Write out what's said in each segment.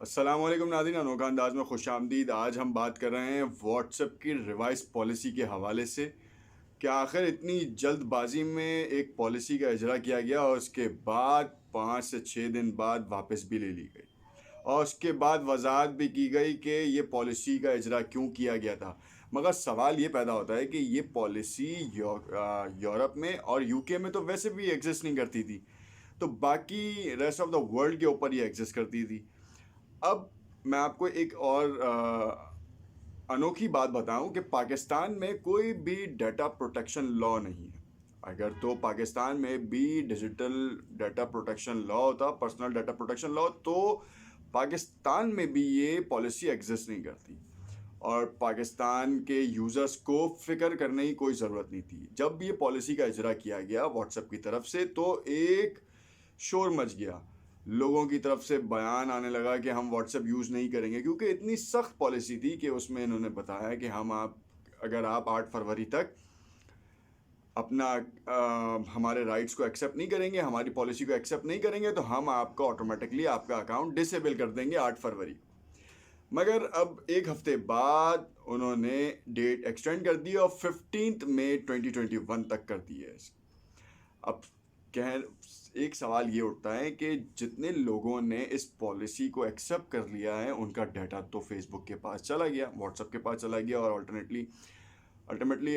अस्सलाम वालेकुम नाज़रीन, अनोखा अंदाज में खुशामदीद। आज हम बात कर रहे हैं व्हाट्सएप की रिवाइज पॉलिसी के हवाले से। क्या आखिर इतनी जल्दबाजी में एक पॉलिसी का इजरा किया गया और उसके बाद 5 से 6 दिन बाद वापस भी ले ली गई, और उसके बाद वजाहत भी की गई कि ये पॉलिसी का इजरा क्यों किया गया था। मगर सवाल ये पैदा होता है कि ये पॉलिसी यूरोप में और यूके में तो वैसे भी एग्जिस्ट नहीं करती थी, तो बाकी रेस्ट ऑफ द वर्ल्ड के ऊपर ये एग्जिस्ट करती थी। अब मैं आपको एक और अनोखी बात बताऊं कि पाकिस्तान में कोई भी डाटा प्रोटेक्शन लॉ नहीं है। अगर तो पाकिस्तान में भी डिजिटल डाटा प्रोटेक्शन लॉ होता, पर्सनल डाटा प्रोटेक्शन लॉ, तो पाकिस्तान में भी ये पॉलिसी एग्जिस्ट नहीं करती और पाकिस्तान के यूज़र्स को फ़िक्र करने की कोई ज़रूरत नहीं थी। जब ये पॉलिसी का इजरा किया गया व्हाट्सएप की तरफ से तो एक शोर मच गया। लोगों की तरफ से बयान आने लगा कि हम व्हाट्सएप यूज़ नहीं करेंगे, क्योंकि इतनी सख्त पॉलिसी थी कि उसमें इन्होंने बताया कि अगर आप 8 फरवरी तक अपना हमारे राइट्स को एक्सेप्ट नहीं करेंगे, हमारी पॉलिसी को एक्सेप्ट नहीं करेंगे, तो हम आपका ऑटोमेटिकली आपका अकाउंट डिसेबल कर देंगे 8 फरवरी को। मगर अब एक हफ्ते बाद उन्होंने डेट एक्सटेंड कर दी और 15 मई 2021 तक कर दी है। अब कह एक सवाल ये उठता है कि जितने लोगों ने इस पॉलिसी को एक्सेप्ट कर लिया है उनका डाटा तो फेसबुक के पास चला गया, व्हाट्सएप के पास चला गया और अल्टीमेटली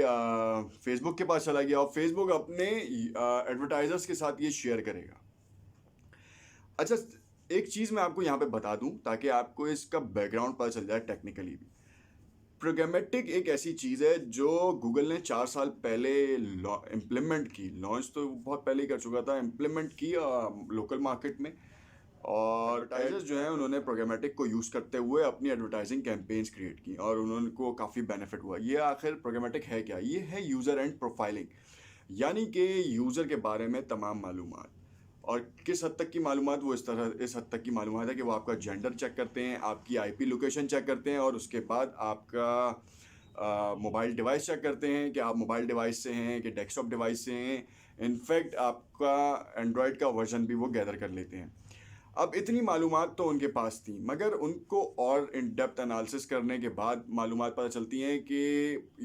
फेसबुक के पास चला गया, और फेसबुक अपने एडवर्टाइजर्स के साथ ये शेयर करेगा। अच्छा, एक चीज़ मैं आपको यहाँ पे बता दूँ ताकि आपको इसका बैकग्राउंड पता चल जाए टेक्निकली भी। प्रोग्रामेटिक एक ऐसी चीज़ है जो गूगल ने 4 साल पहले इम्प्लीमेंट की। लॉन्च तो बहुत पहले ही कर चुका था, इम्प्लीमेंट की लोकल मार्केट में। और एडवर्टाइजर्स जो हैं उन्होंने प्रोग्रामेटिक को यूज़ करते हुए अपनी एडवर्टाइजिंग कैंपेन्स क्रिएट की और उनको काफ़ी बेनिफिट हुआ। ये आखिर प्रोग्रामेटिक है क्या? ये है यूज़र एंड प्रोफाइलिंग, यानी कि यूज़र के बारे में तमाम मालूमात। और किस हद तक की मालूमात? वो इस हद तक की मालूमात है कि वो आपका जेंडर चेक करते हैं, आपकी आईपी लोकेशन चेक करते हैं, और उसके बाद आपका मोबाइल डिवाइस चेक करते हैं कि आप मोबाइल डिवाइस से हैं कि डेस्कटॉप डिवाइस से हैं। इनफैक्ट आपका एंड्रॉयड का वर्जन भी वो गैदर कर लेते हैं। अब इतनी मालूमात तो उनके पास थी, मगर उनको और इन डेप्थ एनालिसिस करने के बाद मालूमात पता चलती हैं कि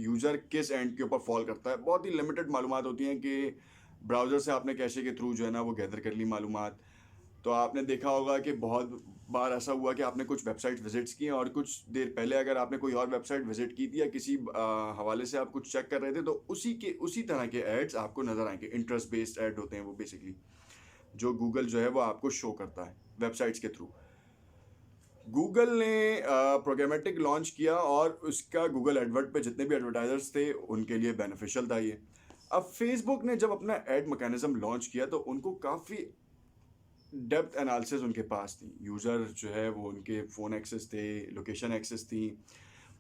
यूज़र किस एंड के ऊपर फॉल करता है। बहुत ही लिमिटेड मालूमात होती हैं कि ब्राउज़र से आपने कैशे के थ्रू जो है ना वो गैदर कर ली मालूमात। तो आपने देखा होगा कि बहुत बार ऐसा हुआ कि आपने कुछ वेबसाइट विजिट्स की और कुछ देर पहले अगर आपने कोई और वेबसाइट विजिट की थी या किसी हवाले से आप कुछ चेक कर रहे थे, तो उसी तरह के एड्स आपको नज़र आएंगे। इंटरेस्ट बेस्ड ऐड होते हैं वो बेसिकली, जो गूगल जो है वो आपको शो करता है वेबसाइट्स के थ्रू। गूगल ने प्रोग्रामेटिक लॉन्च किया और उसका गूगल एडवर्ड पे जितने भी एडवर्टाइजर्स थे उनके लिए बेनिफिशियल था ये। अब फेसबुक ने जब अपना एड मैकेनिज्म लॉन्च किया तो उनको काफ़ी डेप्थ एनालिसिस उनके पास थी। यूज़र जो है वो उनके फ़ोन एक्सेस थे, लोकेशन एक्सेस थी,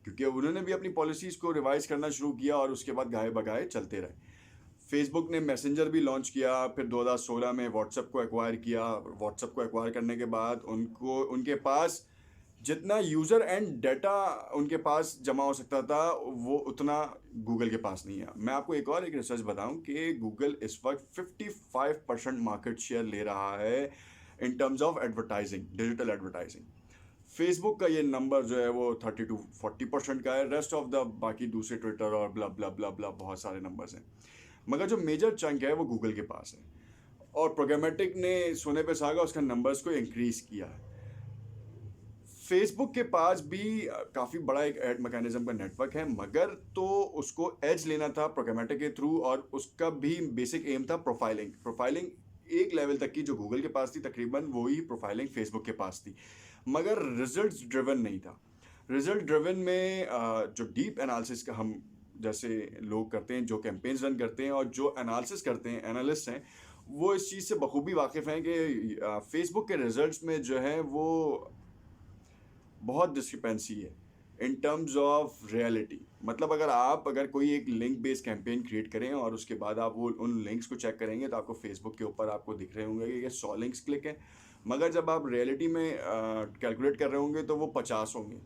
क्योंकि उन्होंने भी अपनी पॉलिसीज़ को रिवाइज करना शुरू किया और उसके बाद गाए बगाए चलते रहे। फेसबुक ने मैसेंजर भी लॉन्च किया, फिर 2016 में व्हाट्सएप को एक्वायर किया। व्हाट्सएप को एक्वायर करने के बाद उनके पास जितना यूज़र एंड डाटा उनके पास जमा हो सकता था वो उतना गूगल के पास नहीं है। मैं आपको एक रिसर्च बताऊं कि गूगल इस वक्त 55% मार्केट शेयर ले रहा है in terms of advertising, digital advertising. Facebook का ये नंबर जो है वो 30 to 40% का है। रेस्ट ऑफ द बाकी दूसरे ट्विटर और ब्ला ब्ला ब्ला ब्ला बहुत सारे नंबर्स हैं, मगर जो मेजर चंक है वो गूगल के पास है। और प्रोग्रामेटिक ने सोने पे सुहागा उसका नंबर्स को इंक्रीज किया है। फेसबुक के पास भी काफ़ी बड़ा एक एड मैकेनिज्म का नेटवर्क है, मगर तो उसको एज लेना था प्रोग्रामेटिक के थ्रू, और उसका भी बेसिक एम था प्रोफाइलिंग। प्रोफाइलिंग एक लेवल तक की जो गूगल के पास थी, तकरीबन वही प्रोफाइलिंग फेसबुक के पास थी, मगर रिजल्ट्स ड्रिवन नहीं था। रिजल्ट ड्रिवन में जो डीप एनालिसिस का हम जैसे लोग करते हैं, जो कैंपेन्स रन करते हैं और जो एनालिसिस करते हैं, एनालिस्ट हैं, वो इस चीज़ से बखूबी वाकिफ़ हैं कि फेसबुक के रिजल्ट्स में जो है वो बहुत डिस्क्रिपेंसी है इन टर्म्स ऑफ रियलिटी। मतलब अगर कोई एक लिंक बेस्ड कैंपेन क्रिएट करें और उसके बाद आप वो उन लिंक्स को चेक करेंगे तो आपको फेसबुक के ऊपर आपको दिख रहे होंगे कि ये 100 लिंक्स क्लिक हैं, मगर जब आप रियलिटी में कैलकुलेट कर रहे होंगे तो वो 50 होंगे।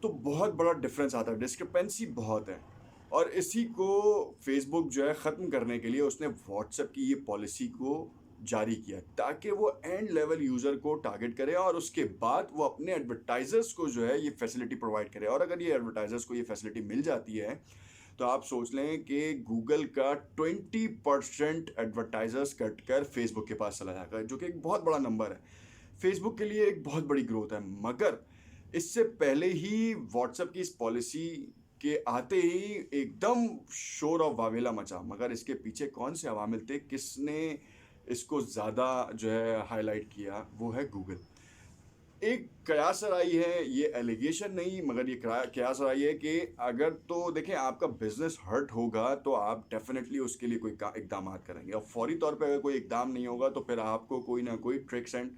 तो बहुत बड़ा डिफरेंस आता है, डिस्क्रिपेंसी बहुत है। और इसी को फेसबुक जो है ख़त्म करने के लिए उसने व्हाट्सएप की ये पॉलिसी को जारी किया ताकि वो एंड लेवल यूज़र को टारगेट करे और उसके बाद वो अपने एडवर्टाइजर्स को जो है ये फैसिलिटी प्रोवाइड करे। और अगर ये एडवर्टाइजर्स को ये फैसिलिटी मिल जाती है तो आप सोच लें कि गूगल का 20% एडवर्टाइजर्स कट कर फेसबुक के पास चला जाएगा, जो कि एक बहुत बड़ा नंबर है। फेसबुक के लिए एक बहुत बड़ी ग्रोथ है, मगर इससे पहले ही व्हाट्सएप की इस पॉलिसी के आते ही एकदम शोर और वावेला मचा। मगर इसके पीछे कौन से अवामिल थे, किसने इसको ज़्यादा जो है हाईलाइट किया, वो है गूगल। एक कयास राई है, ये एलिगेशन नहीं मगर ये कयास राई है कि अगर तो देखें आपका बिजनेस हर्ट होगा तो आप डेफिनेटली उसके लिए कोई इकदाम करेंगे, और फौरी तौर पे अगर कोई इकदाम नहीं होगा तो फिर आपको कोई ना कोई ट्रिक्स एंड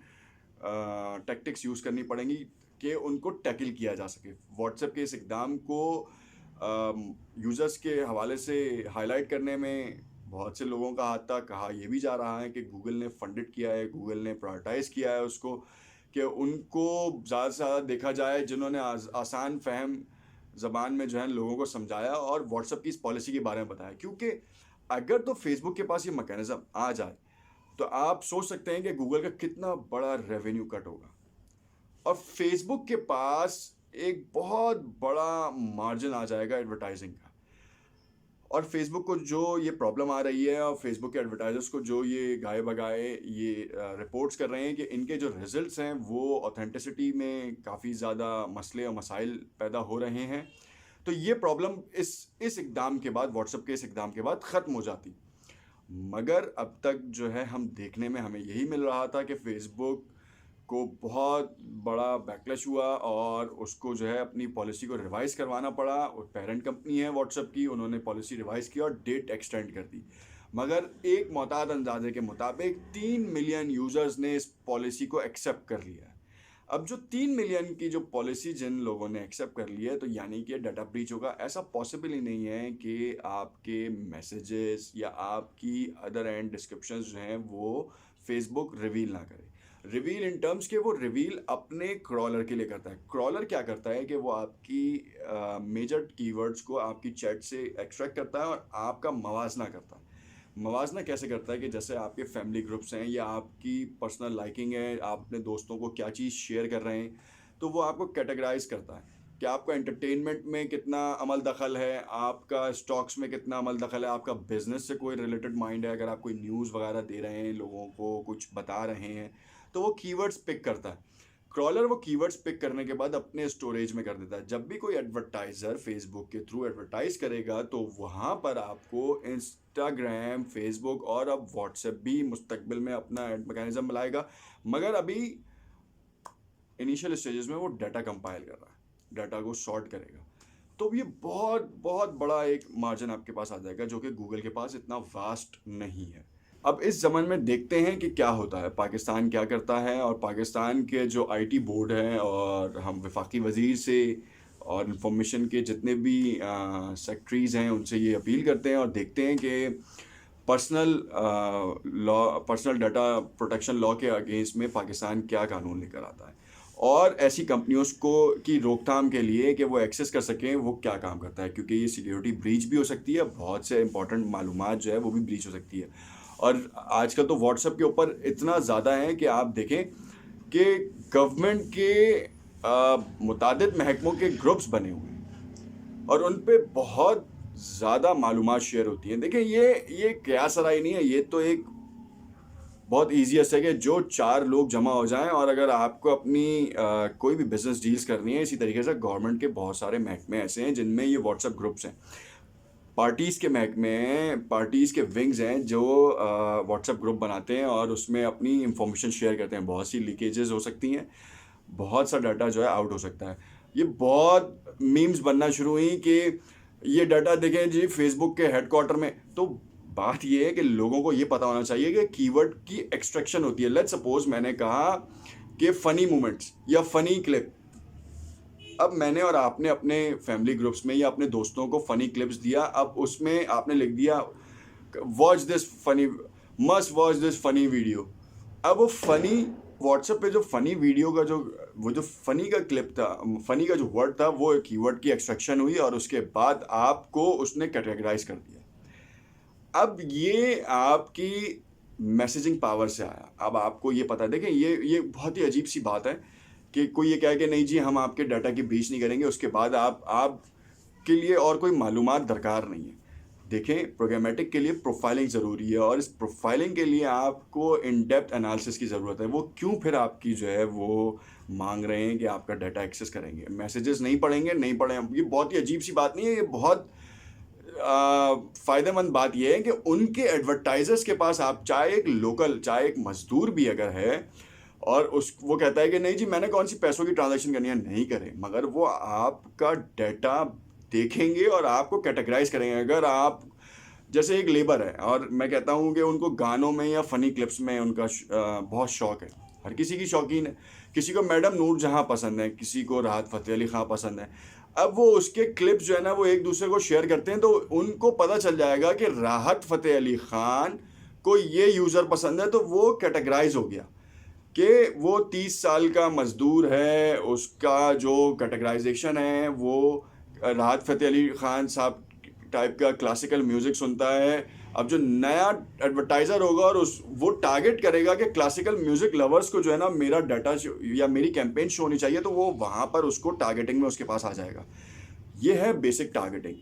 टैक्टिक्स यूज़ करनी पड़ेंगी कि उनको टैकल किया जा सके। व्हाट्सएप के इस इकदाम को यूज़र्स के हवाले से हाईलाइट करने में बहुत से लोगों का हाथ था। कहा यह भी जा रहा है कि गूगल ने फंडेड किया है, गूगल ने प्रायोरिटाइज़ किया है उसको, कि उनको ज़्यादा से ज़्यादा देखा जाए जिन्होंने आसान फहम ज़बान में जो है लोगों को समझाया और व्हाट्सएप की इस पॉलिसी के बारे में बताया। क्योंकि अगर तो फेसबुक के पास ये मैकेनिज़्म आ जाए तो आप सोच सकते हैं कि गूगल का कितना बड़ा रेवेन्यू कट होगा, और फेसबुक के पास एक बहुत बड़ा मार्जिन आ जाएगा एडवर्टाइजिंग का। और फेसबुक को जो ये प्रॉब्लम आ रही है और फेसबुक के एडवर्टाइजर्स को जो ये गाए बगाए ये रिपोर्ट्स कर रहे हैं कि इनके जो रिजल्ट्स हैं वो ऑथेंटिसिटी में काफ़ी ज़्यादा मसले और मसाइल पैदा हो रहे हैं, तो ये प्रॉब्लम इस इकदाम के बाद, व्हाट्सएप के इस इकदाम के बाद ख़त्म हो जाती। मगर अब तक जो है हम देखने में हमें यही मिल रहा था कि फेसबुक को बहुत बड़ा बैकलैश हुआ और उसको जो है अपनी पॉलिसी को रिवाइज़ करवाना पड़ा। और पेरेंट कंपनी है व्हाट्सएप की, उन्होंने पॉलिसी रिवाइज़ की और डेट एक्सटेंड कर दी। मगर एक मोहतात अंदाजे के मुताबिक 3 मिलियन यूज़र्स ने इस पॉलिसी को एक्सेप्ट कर लिया है। अब जो 3 मिलियन की जो पॉलिसी जिन लोगों ने एक्सेप्ट कर लिया है, तो यानी कि डाटा ब्रीच होगा। ऐसा पॉसिबल ही नहीं है कि आपके मैसेजेस या आपकी अदर एंड डिस्क्रिप्शंस जो हैं वो फेसबुक रिवील ना करे। रिवील इन टर्म्स के वो रिवील अपने क्रॉलर के लिए करता है। क्रॉलर क्या करता है कि वो आपकी मेजर कीवर्ड्स को आपकी चैट से एक्सट्रैक्ट करता है और आपका मवाजना करता है। मवाजना कैसे करता है कि जैसे आपके फैमिली ग्रुप्स हैं या आपकी पर्सनल लाइकिंग है, आप अपने दोस्तों को क्या चीज़ शेयर कर रहे हैं, तो वो आपको कैटेगराइज करता है कि आपका एंटरटेनमेंट में कितना अमल दखल है, आपका स्टॉक्स में कितना अमल दखल है, आपका बिजनेस से कोई रिलेटेड माइंड है, अगर आप कोई न्यूज़ वगैरह दे रहे हैं, लोगों को कुछ बता रहे हैं, तो वो कीवर्ड्स पिक करता है। क्रॉलर वो कीवर्ड्स पिक करने के बाद अपने स्टोरेज में कर देता है। जब भी कोई एडवर्टाइज़र फेसबुक के थ्रू एडवर्टाइज करेगा तो वहाँ पर आपको इंस्टाग्राम, फेसबुक और अब व्हाट्सएप भी मुस्तकबिल में अपना एड मैकेनिज्म लाएगा। मगर अभी इनिशियल स्टेजेस में वो डाटा कंपाइल कर रहा है, डाटा को सॉर्ट करेगा। तो ये बहुत बहुत बड़ा एक मार्जिन आपके पास आ जाएगा जो कि गूगल के पास इतना वास्ट नहीं है। अब इस ज़माने में देखते हैं कि क्या होता है, पाकिस्तान क्या करता है। और पाकिस्तान के जो आईटी बोर्ड हैं और हम वफाकी वज़ीर से और इंफॉर्मेशन के जितने भी सेक्रेटरीज़ हैं उनसे ये अपील करते हैं और देखते हैं कि पर्सनल डाटा प्रोटेक्शन लॉ के अगेंस्ट में पाकिस्तान क्या कानून लेकर आता है और ऐसी कंपनियों को की रोकथाम के लिए कि वो एक्सेस कर सकें वो क्या काम करता है। क्योंकि ये सिक्योरिटी ब्रीच भी हो सकती है, बहुत से इंपॉर्टेंट मालूमात जो है वो भी ब्रीच हो सकती है। और आजकल तो व्हाट्सएप के ऊपर इतना ज़्यादा है कि आप देखें कि गवर्नमेंट के मुतादिद महकमों के ग्रुप्स बने हुए हैं और उन पे बहुत ज़्यादा मालूमात शेयर होती हैं। देखें ये कयास राय नहीं है, ये तो एक बहुत ईजीएस्ट है कि जो 4 लोग जमा हो जाएं और अगर आपको अपनी कोई भी बिजनेस डील्स करनी है, इसी तरीके से गवर्नमेंट के बहुत सारे महकमे ऐसे हैं जिनमें ये व्हाट्सएप ग्रुप्स हैं। पार्टीज़ के महकमे हैं, पार्टीज़ के विंग्स हैं जो व्हाट्सएप ग्रुप बनाते हैं और उसमें अपनी इंफॉर्मेशन शेयर करते हैं। बहुत सी लीकेजेस हो सकती हैं, बहुत सा डाटा जो है आउट हो सकता है। ये बहुत मीम्स बनना शुरू हुई कि ये डाटा देखें जी फेसबुक के हेडक्वार्टर में। तो बात ये है कि लोगों को ये पता होना चाहिए कि कीवर्ड की एक्सट्रैक्शन होती है। लेट्स सपोज मैंने कहा कि फ़नी मोमेंट्स या फ़नी क्लिप। अब मैंने और आपने अपने फैमिली ग्रुप्स में या अपने दोस्तों को फ़नी क्लिप्स दिया, अब उसमें आपने लिख दिया watch this funny, must watch this funny video. अब वो फ़नी व्हाट्सएप पे जो फ़नी वीडियो का जो फ़नी का क्लिप था, फ़नी का जो वर्ड था, वो कीवर्ड की एक्सट्रैक्शन हुई और उसके बाद आपको उसने कैटेगराइज कर दिया। अब ये आपकी मैसेजिंग पावर से आया। अब आपको ये पता है, देखें ये बहुत ही अजीब सी बात है कि कोई ये कहे कि नहीं जी हम आपके डाटा की ब्रीच नहीं करेंगे, उसके बाद आप के लिए और कोई मालूमात दरकार नहीं है। देखें, प्रोग्रामेटिक के लिए प्रोफाइलिंग ज़रूरी है और इस प्रोफाइलिंग के लिए आपको इन डेप्थ एनालिसिस की ज़रूरत है। वो क्यों फिर आपकी जो है वो मांग रहे हैं कि आपका डाटा एक्सेस करेंगे, मैसेजेस नहीं पढ़ेंगे, नहीं पढ़ें। ये बहुत ही अजीब सी बात नहीं है, ये बहुत फ़ायदेमंद बात यह है कि उनके एडवर्टाइजर्स के पास आप चाहे एक मजदूर भी अगर है और वो कहता है कि नहीं जी मैंने कौन सी पैसों की ट्रांजैक्शन करनी है, नहीं करें, मगर वो आपका डाटा देखेंगे और आपको कैटेगराइज करेंगे। अगर आप जैसे एक लेबर है और मैं कहता हूँ कि उनको गानों में या फ़नी क्लिप्स में उनका बहुत शौक़ है, हर किसी की शौकीन है, किसी को मैडम नूर जहाँ पसंद है, किसी को राहत फ़तेह अली खां पसंद है। अब वो उसके क्लिप्स जो है ना वो एक दूसरे को शेयर करते हैं तो उनको पता चल जाएगा कि राहत फ़तेह अली खान को ये यूज़र पसंद है, तो वो कैटेगराइज हो गया कि वो 30 साल का मज़दूर है, उसका जो कैटेगराइजेशन है वो राहत फ़तेह अली खान साहब टाइप का क्लासिकल म्यूज़िक सुनता है। अब जो नया एडवर्टाइज़र होगा और वो टारगेट करेगा कि क्लासिकल म्यूज़िक लवर्स को जो है ना मेरा डाटा या मेरी कैंपेन शो होनी चाहिए, तो वो वहाँ पर उसको टारगेटिंग में उसके पास आ जाएगा। ये है बेसिक टारगेटिंग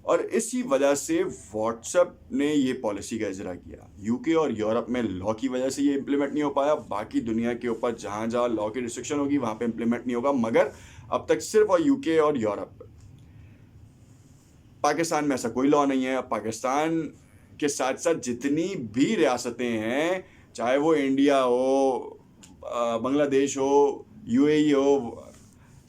और इसी वजह से व्हाट्सएप ने ये पॉलिसी का इजरा किया। यूके और यूरोप में लॉ की वजह से ये इम्प्लीमेंट नहीं हो पाया, बाकी दुनिया के ऊपर जहाँ जहाँ लॉ की रिस्ट्रिक्शन होगी वहाँ पे इम्प्लीमेंट नहीं होगा, मगर अब तक सिर्फ और यूके और यूरोप। पाकिस्तान में ऐसा कोई लॉ नहीं है। पाकिस्तान के साथ साथ जितनी भी रियासतें हैं, चाहे वो इंडिया हो, बांग्लादेश हो, यूएई हो,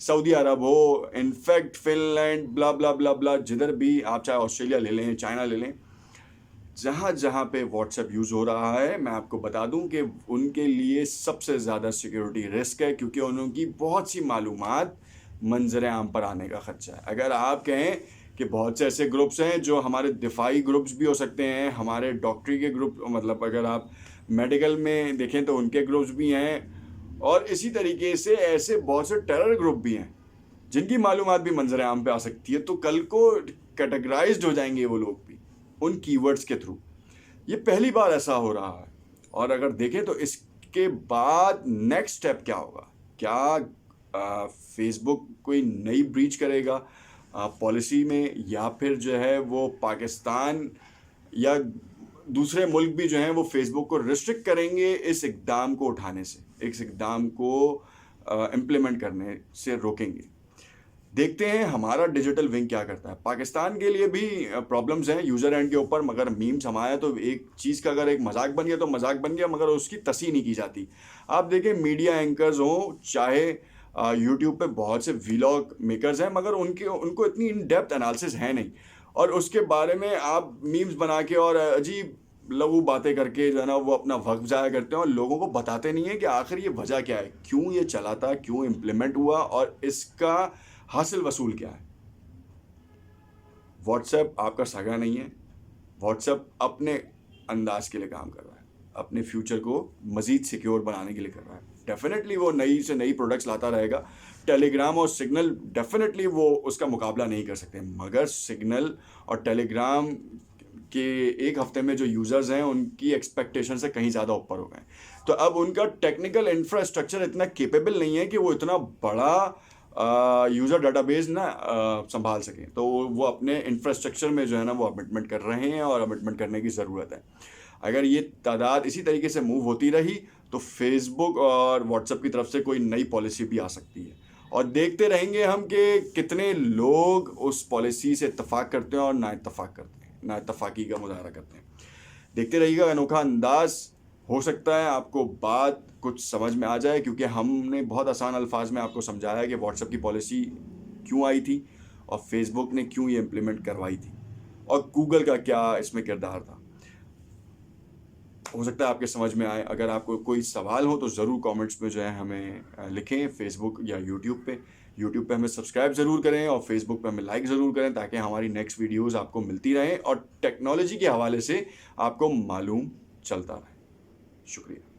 सऊदी अरब हो, इनफैक्ट फिनलैंड, ब्ला ब्ला ब्ला ब्ला, जिधर भी आप चाहे ऑस्ट्रेलिया ले लें, चाइना ले लें, जहाँ जहाँ पे व्हाट्सएप यूज़ हो रहा है, मैं आपको बता दूं कि उनके लिए सबसे ज़्यादा सिक्योरिटी रिस्क है, क्योंकि उनकी बहुत सी मालूमात मंजर आम पर आने का खदशा है। अगर आप कहें कि बहुत से ऐसे ग्रुप्स हैं जो हमारे दिफाई ग्रुप्स भी हो सकते हैं, हमारे डॉक्टरी के ग्रुप, मतलब अगर आप मेडिकल में देखें तो उनके ग्रुप्स भी हैं, और इसी तरीके से ऐसे बहुत से टेरर ग्रुप भी हैं जिनकी मालूमात भी मंजर आम पे आ सकती है। तो कल को कैटेगराइज्ड हो जाएंगे वो लोग भी उन कीवर्ड्स के थ्रू। ये पहली बार ऐसा हो रहा है। और अगर देखें तो इसके बाद नेक्स्ट स्टेप क्या होगा? क्या फेसबुक कोई नई ब्रीच करेगा पॉलिसी में, या फिर जो है वो पाकिस्तान या दूसरे मुल्क भी जो हैं वो फेसबुक को रिस्ट्रिक्ट करेंगे इस इक़दाम को उठाने से, इस इक़दाम को इम्प्लीमेंट करने से रोकेंगे। देखते हैं हमारा डिजिटल विंग क्या करता है। पाकिस्तान के लिए भी प्रॉब्लम्स हैं यूज़र एंड के ऊपर, मगर मीम्स हमारा तो एक चीज़ का अगर एक मजाक बन गया तो मजाक बन गया, मगर उसकी तसी नहीं की जाती। आप देखें मीडिया एंकर्स हों, चाहे यूट्यूब पे बहुत से व्लॉग मेकर्स हैं, मगर उनको इतनी इन डेप्थ एनालिसिस है नहीं, और उसके बारे में आप मीम्स बना के और अजीब लघु बातें करके जो है ना वो अपना वक्त ज़ाया करते हैं और लोगों को बताते नहीं है कि आखिर ये वजह क्या है, क्यों ये चला था, क्यों इम्प्लीमेंट हुआ और इसका हासिल वसूल क्या है। व्हाट्सएप आपका सगा नहीं है। व्हाट्सएप अपने अंदाज के लिए काम कर रहा है, अपने फ्यूचर को मज़ीद सिक्योर बनाने के लिए कर रहा है। डेफिनेटली वो नई से नई प्रोडक्ट्स लाता रहेगा। टेलीग्राम और सिग्नल डेफिनेटली वो उसका मुकाबला नहीं कर सकते, मगर सिग्नल और टेलीग्राम के एक हफ्ते में जो यूज़र्स हैं उनकी एक्सपेक्टेशन से कहीं ज़्यादा ऊपर हो गए। तो अब उनका टेक्निकल इंफ्रास्ट्रक्चर इतना केपेबल नहीं है कि वो इतना बड़ा यूज़र डाटाबेस ना संभाल सकें। तो वो अपने इंफ्रास्ट्रक्चर में जो है ना वो अपडेटमेंट कर रहे हैं और अपडेटमेंट करने की ज़रूरत है। अगर ये तादाद इसी तरीके से मूव होती रही तो फेसबुक और व्हाट्सएप की तरफ से कोई नई पॉलिसी भी आ सकती है, और देखते रहेंगे हम कि कितने लोग उस पॉलिसी से इत्तफाक करते हैं और ना इत्तफाक करते हैं, ना इत्तफाकी का मुजाहरा करते हैं। देखते रहिएगा। अनोखा अंदाज, हो सकता है आपको बात कुछ समझ में आ जाए, क्योंकि हमने बहुत आसान अल्फाज में आपको समझाया कि व्हाट्सएप की पॉलिसी क्यों आई थी और फेसबुक ने क्यों ये इम्प्लीमेंट करवाई थी और गूगल का क्या इसमें किरदार था। हो सकता है आपके समझ में आए। अगर आपको कोई सवाल हो तो ज़रूर कमेंट्स में जो है हमें लिखें, फेसबुक या यूट्यूब पे हमें सब्सक्राइब ज़रूर करें और फेसबुक पे हमें लाइक ज़रूर करें, ताकि हमारी नेक्स्ट वीडियोस आपको मिलती रहें और टेक्नोलॉजी के हवाले से आपको मालूम चलता रहे। शुक्रिया।